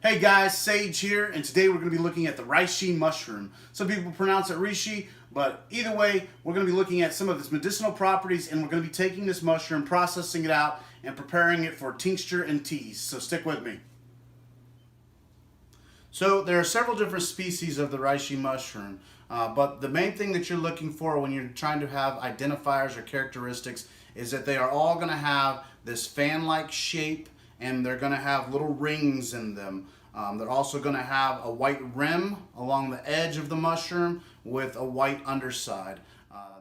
Hey guys, Sage here, and today we're going to be looking at the reishi mushroom. Some people pronounce it reishi, but either way, we're going to be looking at some of its medicinal properties, and we're going to be taking this mushroom, processing it out, and preparing it for tincture and teas. So stick with me. So there are several different species of the reishi mushroom, but the main thing that you're looking for when you're trying to have identifiers or characteristics is that they are all going to have this fan-like shape, and they're going to have little rings in them. They're also going to have a white rim along the edge of the mushroom with a white underside.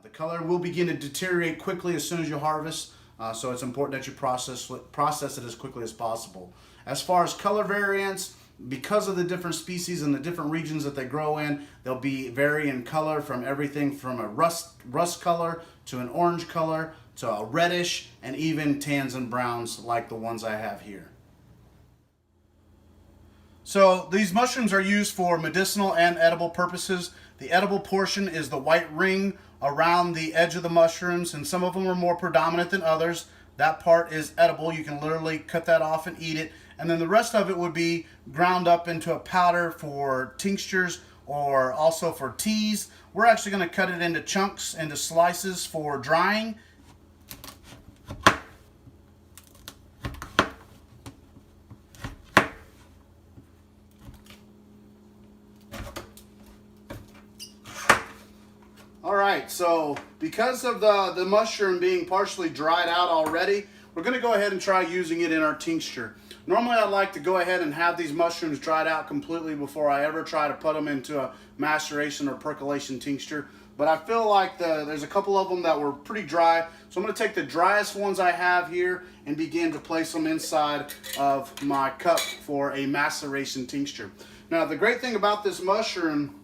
The color will begin to deteriorate quickly as soon as you harvest, so it's important that you process it as quickly as possible. As far as color variants, because of the different species and the different regions that they grow in, they'll be vary in color from everything from a rust color to an orange color to a reddish, and even tans and browns like the ones I have here. So these mushrooms are used for medicinal and edible purposes. The edible portion is the white ring around the edge of the mushrooms, and some of them are more predominant than others. That part is edible. You can literally cut that off and eat it. And then the rest of it would be ground up into a powder for tinctures or also for teas. We're actually going to cut it into chunks, into slices for drying. Alright, so because of the mushroom being partially dried out already, we're going to go ahead and try using it in our tincture. Normally I'd like to go ahead and have these mushrooms dried out completely before I ever try to put them into a maceration or percolation tincture, but I feel like there's a couple of them that were pretty dry, so I'm going to take the driest ones I have here and begin to place them inside of my cup for a maceration tincture. Now the great thing about this mushroom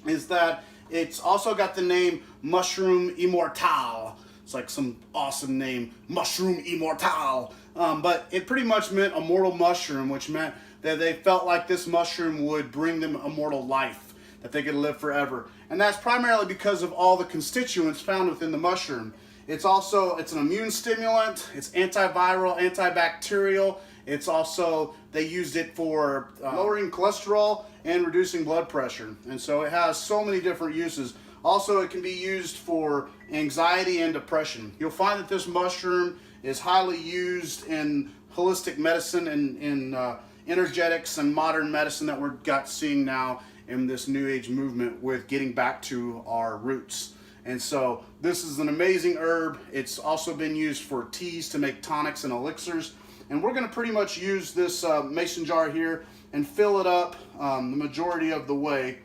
is that it's also got the name Mushroom Immortale. It's like some awesome name, Mushroom Immortale. But it pretty much meant immortal mushroom, which meant that they felt like this mushroom would bring them immortal life, that they could live forever. And that's primarily because of all the constituents found within the mushroom. It's an immune stimulant, it's antiviral, antibacterial. It's also, they used it for lowering cholesterol and reducing blood pressure. And so it has so many different uses. Also, it can be used for anxiety and depression. You'll find that this mushroom is highly used in holistic medicine and in energetics and modern medicine that we're seeing now in this new age movement with getting back to our roots. And so this is an amazing herb. It's also been used for teas to make tonics and elixirs. And we're going to pretty much use this mason jar here and fill it up the majority of the way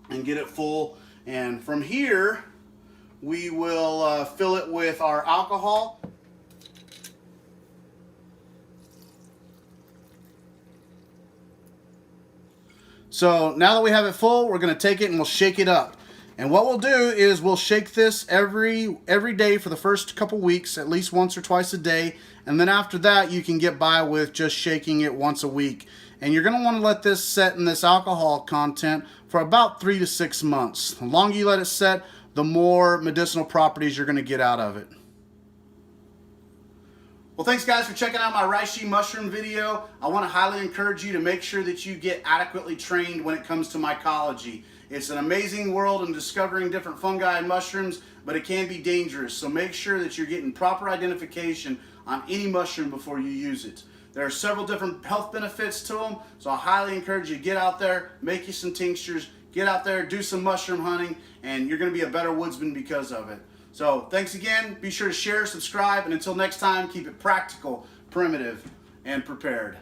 and get it full. And from here, we will fill it with our alcohol. So now that we have it full, we're going to take it and we'll shake it up. And what we'll do is we'll shake this every day for the first couple weeks, at least once or twice a day. And then after that, you can get by with just shaking it once a week. And you're going to want to let this set in this alcohol content for about 3 to 6 months. The longer you let it set, the more medicinal properties you're going to get out of it. Well, thanks guys for checking out my reishi mushroom video. I want to highly encourage you to make sure that you get adequately trained when it comes to mycology. It's an amazing world in discovering different fungi and mushrooms, but it can be dangerous. So make sure that you're getting proper identification on any mushroom before you use it. There are several different health benefits to them, so I highly encourage you to get out there, make you some tinctures, get out there, do some mushroom hunting, and you're going to be a better woodsman because of it. So thanks again. Be sure to share, subscribe, and until next time, keep it practical, primitive, and prepared.